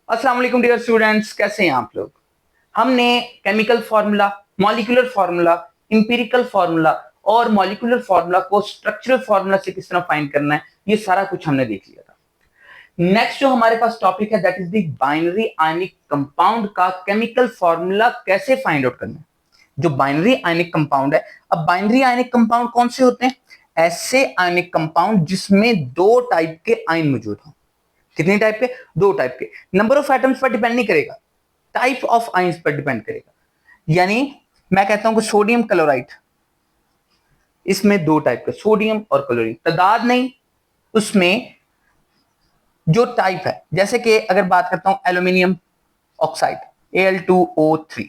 अस्सलाम वालेकुम dear students, कैसे हैं आप लोग। हमने chemical formula, molecular formula, empirical formula और मॉलिक्यूलर फार्मूला को स्ट्रक्चरल फार्मूला से किस तरह फाइंड करना है, ये सारा कुछ हमने देख लिया था। नेक्स्ट जो हमारे पास टॉपिक है that is the binary ionic compound का केमिकल फार्मूला कैसे फाइंड आउट करना है। जो बाइनरी आयनिक कंपाउंड है, अब बाइनरी आयनिक कंपाउंड कौन से होते हैं? ऐसे आयनिक कंपाउंड जिसमें दो टाइप के आयन मौजूद हों। कितने टाइप के? दो टाइप के। नंबर ऑफ एटम्स पर डिपेंड नहीं करेगा, टाइप ऑफ आयंस पर डिपेंड करेगा। यानी मैं कहता हूं कि सोडियम क्लोराइड, इसमें दो टाइप के सोडियम और क्लोरीन, तादाद नहीं, उसमें जो टाइप है। जैसे कि अगर बात करता हूं एल्यूमिनियम ऑक्साइड Al2O3,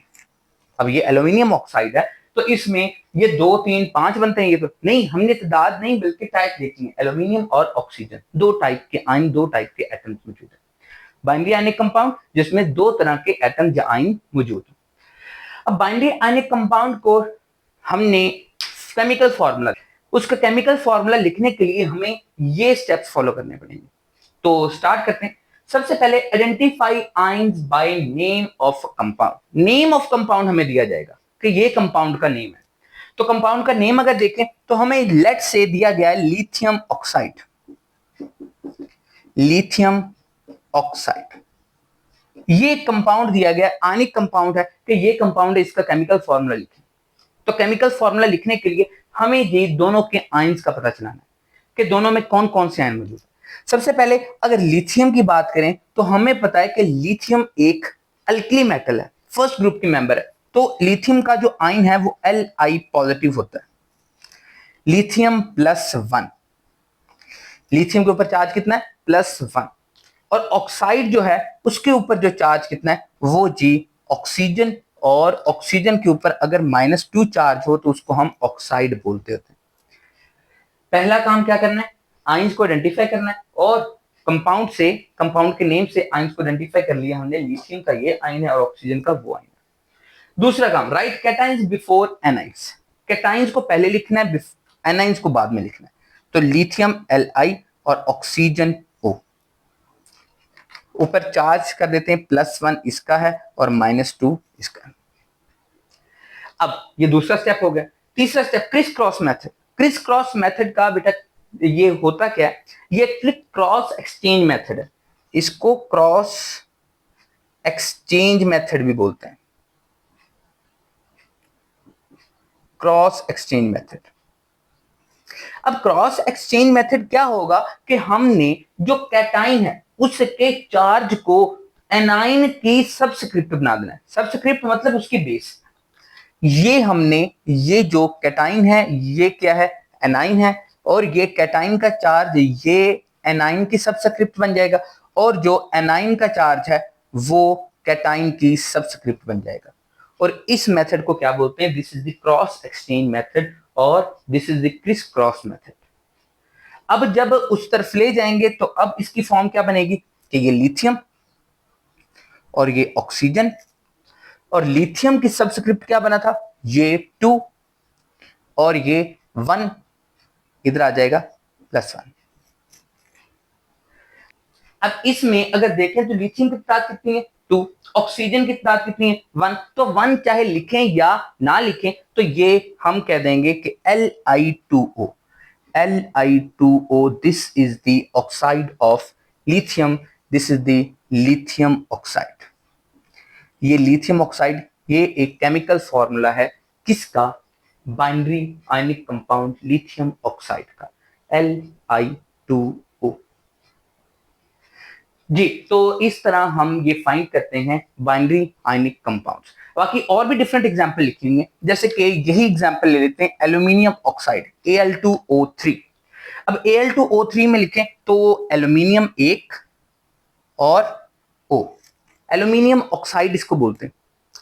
अब ये एल्यूमिनियम ऑक्साइड है तो इसमें ये 2 3 5 बनते हैं। ये तो नहीं, हमने तादाद नहीं बल्कि टाइप देखी है। एल्यूमिनियम और ऑक्सीजन, दो टाइप के आयन, दो टाइप के एटम्स मौजूद है। बाइनरी आयनिक कंपाउंड जिसमें दो तरह के एटम या आयन मौजूद है। अब बाइनरी आयनिक कंपाउंड को हमने केमिकल फार्मूला, उसका केमिकल फार्मूला लिखने के लिए हमें ये स्टेप्स फॉलो करने पड़ेंगे। तो स्टार्ट करते हैं। सबसे पहले identify ions by name of compound. Name of compound हमें दिया जाएगा कि ये कंपाउंड का नेम है। तो कंपाउंड का नेम अगर देखें तो हमें लेट से दिया गया है लिथियम ऑक्साइड। लिथियम ऑक्साइड ये कंपाउंड दिया गया, आयनिक कंपाउंड है कि ये कंपाउंड है, इसका केमिकल फार्मूला लिखें। तो केमिकल फार्मूला लिखने के लिए हमें ये दोनों के आयंस का पता चलाना है कि दोनों में कौन कौन से आयन मौजूद है। सबसे पहले अगर लिथियम की बात करें तो हमें पता है कि लिथियम एक अल्कली मेटल है, फर्स्ट ग्रुप की मेंबर है। तो लिथियम का जो आयन है वो Li पॉजिटिव होता है, लिथियम +1। लिथियम के ऊपर चार्ज कितना है? +1। और ऑक्साइड जो है उसके ऊपर जो चार्ज कितना है? वो जी ऑक्सीजन। और ऑक्सीजन के ऊपर अगर -2 चार्ज हो तो उसको हम ऑक्साइड बोलते होते हैं। पहला काम क्या करना है? आयंस को आइडेंटिफाई करना है। और कंपाउंड से, कंपाउंड के नेम से आयंस को आइडेंटिफाई कर लिया हमने, लिथियम का ये आयन है और ऑक्सीजन का वो आयन है। दूसरा काम, right cations before anions. Cations को पहले लिखना है, एनाइंस को बाद में लिखना है। तो लिथियम Li और ऑक्सीजन O, ऊपर चार्ज कर देते हैं, +1 इसका है और -2 इसका है। अब ये दूसरा स्टेप हो गया। तीसरा step Chris cross method. Chris cross method का बेटा ये होता क्या है? ये क्विक क्रॉस एक्सचेंज मेथड है। इसको क्रॉस एक्सचेंज मेथड भी बोलते हैं, क्रॉस एक्सचेंज मेथड। अब क्रॉस एक्सचेंज मेथड क्या होगा कि हमने जो कैटाइन है उसके चार्ज को एनाइन की सबस्क्रिप्ट बना देना है। सबस्क्रिप्ट मतलब उसकी बेस। ये हमने, ये जो कैटाइन है ये क्या है? एनाइन है। और ये कैटाइन का चार्ज ये एनाइन की सबस्क्रिप्ट बन जाएगा और जो एनाइन का चार्ज है वो कैटाइन की सबस्क्रिप्ट बन जाएगा। और इस मेथड को क्या बोलते हैं? This is the cross exchange method और this is the criss cross method. अब जब उस तरफ ले जाएंगे तो अब इसकी फॉर्म क्या बनेगी कि ये लिथियम और ये ऑक्सीजन, और लिथियम की सबस्क्रिप्ट क्या बना था? ये 2 और ये 1 इधर आ जाएगा, +1। अब इसमें अगर देखें तो लिथियम की तादाद कितनी है? 2। ऑक्सीजन की तादाद कितनी है? 1। तो 1 चाहे लिखें या ना लिखें तो ये हम कह देंगे कि Li2O। Li2O, this is the oxide of lithium, this is the lithium oxide. ये लिथियम ऑक्साइड, ये एक केमिकल फॉर्मूला है किसका? Binary ionic compound lithium oxide का, Li2O। जी, तो इस तरह हम ये फाइंड करते हैं बाइनरी आयनिक कंपाउंड्स। बाकी और भी डिफरेंट एग्जांपल लिखेंगे, जैसे कि यही एग्जांपल ले लेते हैं एल्यूमिनियम ऑक्साइड Al2O3। अब Al2O3 में लिखें तो एल्यूमिनियम 1 और O, एल्यूमिनियम ऑक्साइड इसको बोलते हैं।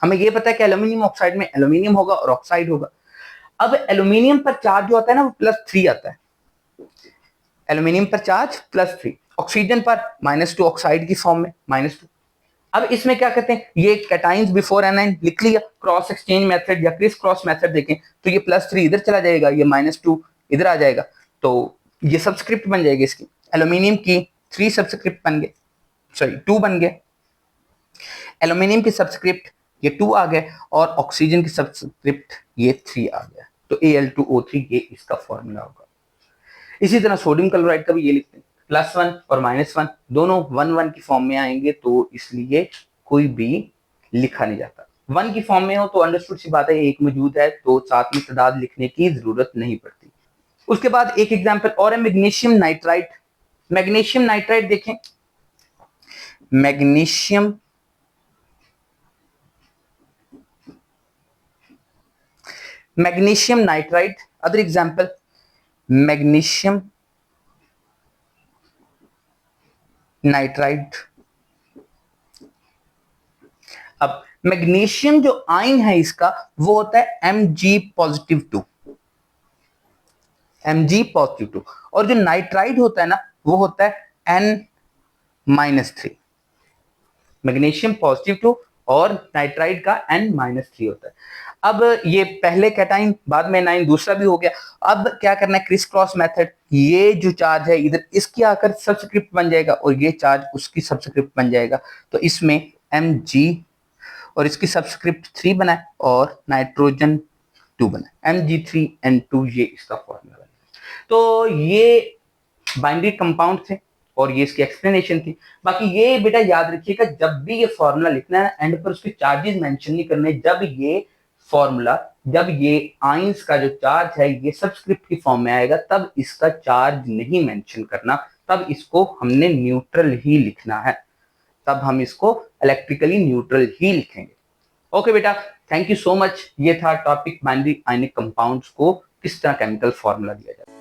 हमें ये पता है कि एल्यूमिनियम ऑक्साइड में एल्यूमिनियम होगा और ऑक्साइड होगा। अब एल्यूमिनियम पर चार्ज जो आता है ना वो +3 आता है। एल्यूमिनियम पर चार्ज +3, ऑक्सीजन पर -2 ऑक्साइड की फॉर्म में -2। अब इसमें क्या कहते हैं? ये कैटाइंस बिफोर एनाइन लिख लिया, क्रॉस एक्सचेंज मेथड या क्रिस क्रॉस मेथड देखें तो ये +3 इधर चला जाएगा, ये -2 इधर आ जाएगा। तो ये सबस्क्रिप्ट बन जाएगी इसकी। एल्यूमिनियम की 3 सबस्क्रिप्ट बन गए, सॉरी 2 बन गए। एल्यूमिनियम की सबस्क्रिप्ट ये 2 आ गया और ऑक्सीजन की सबस्क्रिप्ट ये 3 आ गया, तो Al2O3 ये इसका फॉर्मूला होगा। इसी तरह सोडियम क्लोराइड का भी ये लिखते हैं, +1 और -1 दोनों 1 की फॉर्म में आएंगे, तो इसलिए कोई भी लिखा नहीं जाता। 1 की फॉर्म में हो तो अंडरस्टूड सी बात है, एक मौजूद है तो साथ में तादाद लिखने की जरूरत नहीं पड़ती। उसके बाद एक एग्जाम्पल और है मैग्नीशियम नाइट्राइड। मैग्नीशियम नाइट्राइड देखें, magnesium nitride, other example magnesium nitride. अब मैग्नीशियम जो आयन है इसका वो होता है Mg+2, Mg+2, और जो नाइट्राइड होता है ना वो होता है N-3। मैग्नीशियम +2 और नाइट्राइड का N-3 होता है। अब ये पहले कैटाइन बाद में एनाइन दूसरा भी हो गया। अब क्या करना है, क्रिस क्रॉस मेथड, ये जो चार्ज है इधर इसकी आकर सब्सक्रिप्ट बन जाएगा और ये चार्ज उसकी सब्सक्रिप्ट बन जाएगा, तो इसमें Mg और इसकी सब्सक्रिप्ट 3 बना है और नाइट्रोजन 2 बना है, Mg3N2 ये इसका फॉर्मूला बना। तो ये बाइनरी कंपाउंड थे और ये इसकी एक्सप्लेनेशन थी। बाकी ये बेटा याद रखिएगा, जब भी ये फॉर्मूला लिखना है एंड पर उसके चार्जेस मेंशन नहीं करने। जब ये आयंस का जो चार्ज है ये सबस्क्रिप्ट की फॉर्म में आएगा तब इसका चार्ज नहीं मेंशन करना, तब इसको हमने न्यूट्रल ही लिखना है, तब हम इसको इलेक्ट्रिकली न्यूट्रल ही लिखेंगे। ओके बेटा, थैंक यू सो मच। ये था टॉपिक बाइनरी आयनिक कंपाउंड्स को किस तरह केमिकल फॉर्मूला दिया जाता है।